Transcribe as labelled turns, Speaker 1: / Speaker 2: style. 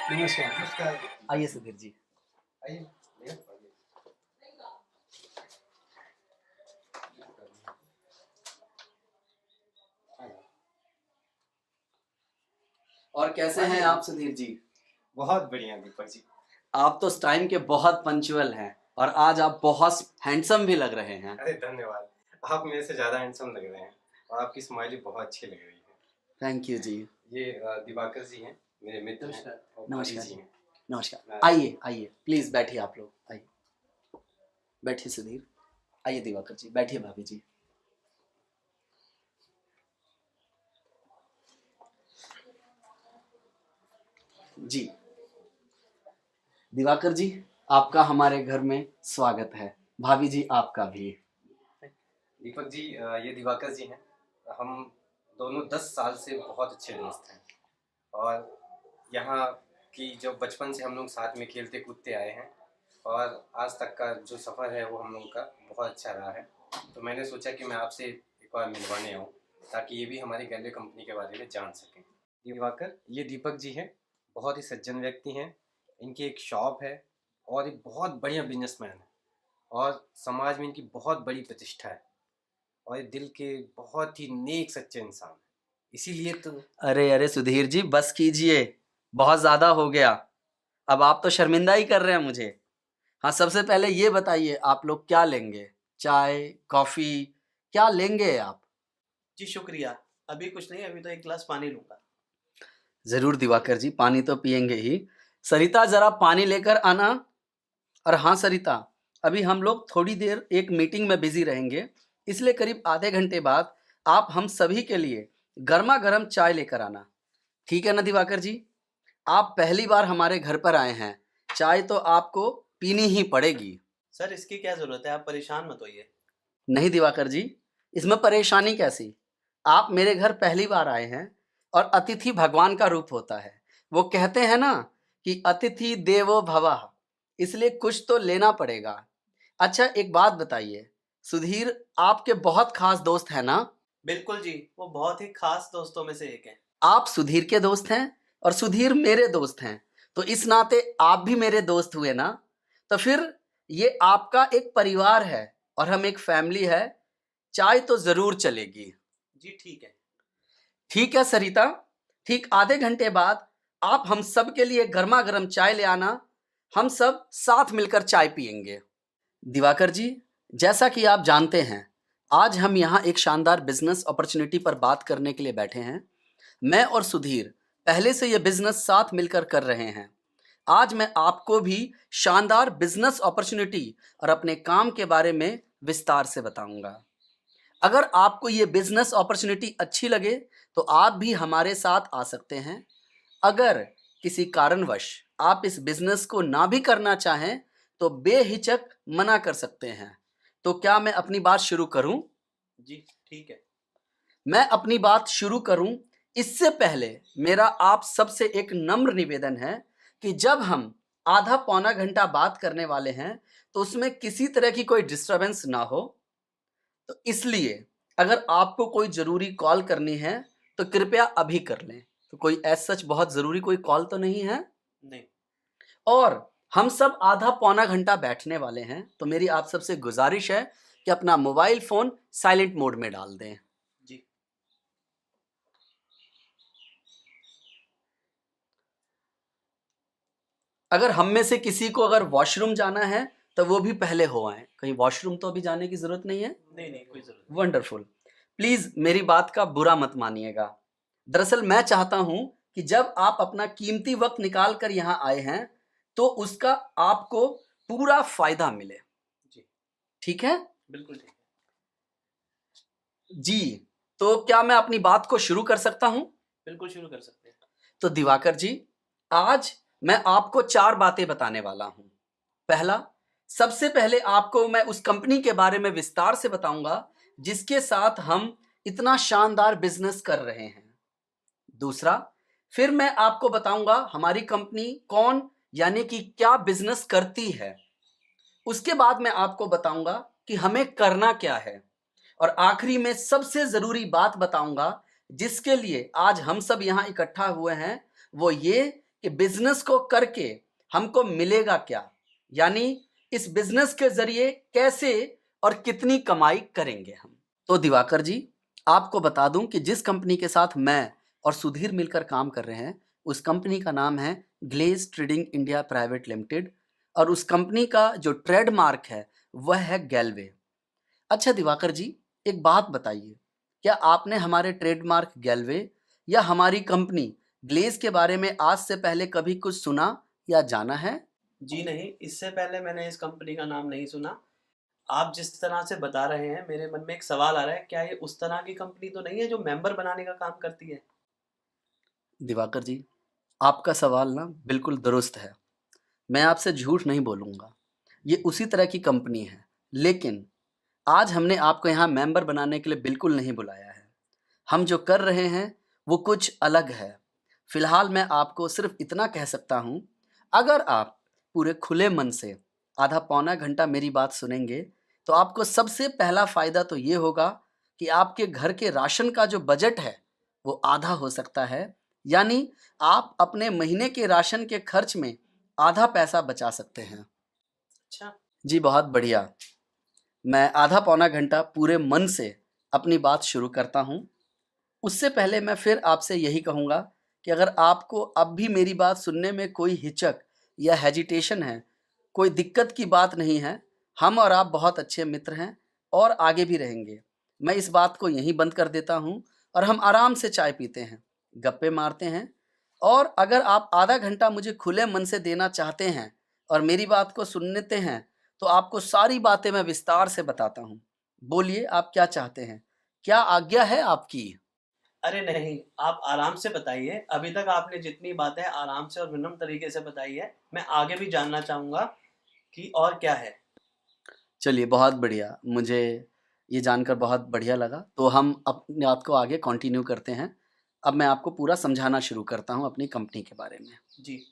Speaker 1: नमस्कार।
Speaker 2: नमस्कार।
Speaker 1: आइए सुधीर जी।
Speaker 2: आइए भैया, आइए।
Speaker 1: और कैसे हैं आप सुधीर जी?
Speaker 2: बहुत बढ़िया दीपक जी।
Speaker 1: आप तो इस टाइम के बहुत पंक्चुअल हैं और आज आप बहुत हैंडसम भी लग रहे हैं।
Speaker 2: अरे धन्यवाद। आप मेरे से ज़्यादा हैंडसम लग रहे हैं और आपकी स्माइली बहुत अच्छी लग रही है।
Speaker 1: थैंक यू जी।
Speaker 2: ये दिवाकर जी हैं, मेरे मित्र हैं और भाभी
Speaker 1: नमस्कार
Speaker 2: जी
Speaker 1: जी।
Speaker 2: हैं।
Speaker 1: नमस्कार। आइए आइए प्लीज बैठिए, आप लोग आइए। बैठिए सुधीर। आइए दिवाकर जी, बैठिए भाभी जी। जी दिवाकर जी, आपका हमारे घर में स्वागत है। भाभी जी आपका भी।
Speaker 2: दीपक जी, ये दिवाकर जी हैं। हम दोनों 10 साल से बहुत अच्छे दोस्त हैं और यहाँ की जो बचपन से हम लोग साथ में खेलते कूदते आए हैं और आज तक का जो सफ़र है वो हम लोगों का बहुत अच्छा रहा है। तो मैंने सोचा कि मैं आपसे एक बार मिलवाने आऊँ ताकि ये भी हमारी गैलवे कंपनी के बारे में जान सकें। दिवाकर, ये दीपक जी हैं, बहुत ही सज्जन व्यक्ति हैं। इनकी एक शॉप है और एक बहुत बढ़िया बिजनेसमैन है और समाज में इनकी बहुत बड़ी प्रतिष्ठा है और ये दिल के बहुत ही नेक सच्चे इंसान हैं। इसीलिए तो
Speaker 1: अरे अरे सुधीर जी बस कीजिए, बहुत ज्यादा हो गया। अब आप तो शर्मिंदा ही कर रहे हैं मुझे। हाँ, सबसे पहले ये बताइए आप लोग क्या लेंगे? चाय, कॉफी, क्या लेंगे आप?
Speaker 3: जी शुक्रिया। अभी कुछ नहीं, अभी तो एक गिलास पानी लूंगा।
Speaker 1: जरूर दिवाकर जी, पानी तो पियेंगे ही। सरिता जरा पानी लेकर आना। और हाँ सरिता, अभी हम लोग थोड़ी देर एक मीटिंग में बिजी रहेंगे, इसलिए करीब आधे घंटे बाद आप हम सभी के लिए गर्मा गर्म चाय लेकर आना। ठीक है ना दिवाकर जी? आप पहली बार हमारे घर पर आए हैं, चाय तो आपको पीनी ही पड़ेगी।
Speaker 3: सर इसकी क्या जरूरत है, आप परेशान मत होइए।
Speaker 1: नहीं दिवाकर जी, इसमें परेशानी कैसी? आप मेरे घर पहली बार आए हैं और अतिथि भगवान का रूप होता है। वो कहते हैं ना कि अतिथि देवो भवः, इसलिए कुछ तो लेना पड़ेगा। अच्छा एक बात बताइए, सुधीर आपके बहुत खास दोस्त है ना?
Speaker 3: बिल्कुल जी, वो बहुत ही खास दोस्तों में से एक है।
Speaker 1: आप सुधीर के दोस्त हैं और सुधीर मेरे दोस्त हैं, तो इस नाते आप भी मेरे दोस्त हुए ना। तो फिर ये आपका एक परिवार है और हम एक फैमिली है, चाय तो जरूर चलेगी।
Speaker 3: जी ठीक है।
Speaker 1: ठीक है सरिता, ठीक आधे घंटे बाद आप हम सब के लिए गर्मा गर्म चाय ले आना। हम सब साथ मिलकर चाय पियेंगे। दिवाकर जी, जैसा कि आप जानते हैं, आज हम यहाँ एक शानदार बिजनेस अपॉर्चुनिटी पर बात करने के लिए बैठे हैं। मैं और सुधीर पहले से यह बिजनेस साथ मिलकर कर रहे हैं। आज मैं आपको भी शानदार बिजनेस अपॉर्चुनिटी और अपने काम के बारे में विस्तार से बताऊंगा। अगर आपको ये बिजनेस अपॉर्चुनिटी अच्छी लगे तो आप भी हमारे साथ आ सकते हैं। अगर किसी कारणवश आप इस बिजनेस को ना भी करना चाहें तो बेहिचक मना कर सकते हैं। तो क्या मैं अपनी बात शुरू करूं?
Speaker 3: जी ठीक है।
Speaker 1: मैं अपनी बात शुरू करूं इससे पहले मेरा आप सबसे एक नम्र निवेदन है कि जब हम आधा पौना घंटा बात करने वाले हैं तो उसमें किसी तरह की कोई डिस्टरबेंस ना हो। तो इसलिए अगर आपको कोई ज़रूरी कॉल करनी है तो कृपया अभी कर लें। तो कोई एज सच बहुत ज़रूरी कोई कॉल तो नहीं है?
Speaker 3: नहीं।
Speaker 1: और हम सब आधा पौना घंटा बैठने वाले हैं, तो मेरी आप सबसे गुजारिश है कि अपना मोबाइल फ़ोन साइलेंट मोड में डाल दें।
Speaker 3: जी
Speaker 1: अगर हम में से किसी को अगर वॉशरूम जाना है तो वो भी पहले हो आए। कहीं वॉशरूम तो अभी जाने की ज़रूरत नहीं है?
Speaker 3: नहीं नहीं, कोई जरूरत
Speaker 1: वंडरफुल। प्लीज मेरी बात का बुरा मत मानिएगा। दरअसल मैं चाहता हूं कि जब आप अपना कीमती वक्त निकाल कर यहां आए हैं तो उसका आपको पूरा फायदा मिले।
Speaker 3: नहीं। जी
Speaker 1: ठीक है
Speaker 3: बिल्कुल ठीक है।
Speaker 1: जी? तो क्या मैं अपनी बात को शुरू कर सकता हूं?
Speaker 3: बिल्कुल शुरू कर सकते हैं।
Speaker 1: तो दिवाकर जी, आज मैं आपको 4 बातें बताने वाला हूं। पहला, सबसे पहले आपको मैं उस कंपनी के बारे में विस्तार से बताऊंगा जिसके साथ हम इतना शानदार बिजनेस कर रहे हैं। दूसरा, फिर मैं आपको बताऊंगा हमारी कंपनी कौन यानी कि क्या बिजनेस करती है। उसके बाद मैं आपको बताऊंगा कि हमें करना क्या है। और आखिरी में सबसे जरूरी बात बताऊंगा जिसके लिए आज हम सब यहां इकट्ठा हुए हैं, वो ये कि बिजनेस को करके हमको मिलेगा क्या, यानी इस बिजनेस के जरिए कैसे और कितनी कमाई करेंगे हम। तो दिवाकर जी, आपको बता दूं कि जिस कंपनी के साथ मैं और सुधीर मिलकर काम कर रहे हैं, उस कंपनी का नाम है Glaze trading India private limited, और उस कंपनी का जो ट्रेडमार्क है वह है गैलवे। अच्छा दिवाकर जी, एक बात बताइए, क्या आपने हमारे ट्रेडमार्क गैलवे या हमारी कंपनी ग्लेज के बारे में आज से पहले कभी कुछ सुना या जाना है?
Speaker 3: जी नहीं, इससे पहले मैंने इस कंपनी का नाम नहीं सुना। आप जिस तरह से बता रहे हैं, मेरे मन में एक सवाल आ रहा है, क्या ये उस तरह की कंपनी तो नहीं है जो मेंबर बनाने का काम करती है?
Speaker 1: दिवाकर जी, आपका सवाल ना बिल्कुल दुरुस्त है। मैं आपसे झूठ नहीं बोलूँगा। ये उसी तरह की कंपनी है, लेकिन आज हमने आपको यहाँ मेंबर बनाने के लिए बिल्कुल नहीं बुलाया है। हम जो कर रहे हैं वो कुछ अलग है। फिलहाल मैं आपको सिर्फ इतना कह सकता हूँ, अगर आप पूरे खुले मन से आधा पौना घंटा मेरी बात सुनेंगे, तो आपको सबसे पहला फ़ायदा तो ये होगा कि आपके घर के राशन का जो बजट है वो आधा हो सकता है, यानी आप अपने महीने के राशन के खर्च में आधा पैसा बचा सकते हैं।
Speaker 3: अच्छा।
Speaker 1: जी बहुत बढ़िया। मैं आधा पौना घंटा पूरे मन से अपनी बात शुरू करता हूँ। उससे पहले मैं फिर आपसे यही कहूँगा कि अगर आपको अब भी मेरी बात सुनने में कोई हिचक या हेजिटेशन है, कोई दिक्कत की बात नहीं है, हम और आप बहुत अच्छे मित्र हैं और आगे भी रहेंगे। मैं इस बात को यहीं बंद कर देता हूँ और हम आराम से चाय पीते हैं, गप्पे मारते हैं, और अगर आप आधा घंटा मुझे खुले मन से देना चाहते हैं और मेरी बात को सुनते हैं, तो आपको सारी बातें मैं विस्तार से बताता हूँ। बोलिए, आप क्या चाहते हैं? क्या आज्ञा है आपकी?
Speaker 3: अरे नहीं, आप आराम से बताइए। अभी तक आपने जितनी बातें आराम से और विनम्र तरीके से बताई है, मैं आगे भी जानना चाहूँगा कि और क्या है।
Speaker 1: चलिए बहुत बढ़िया, मुझे ये जानकर बहुत बढ़िया लगा। तो हम अपनी बात को आगे कंटिन्यू करते हैं। अब मैं आपको पूरा समझाना शुरू करता हूँ अपनी कंपनी के बारे में।
Speaker 3: जी।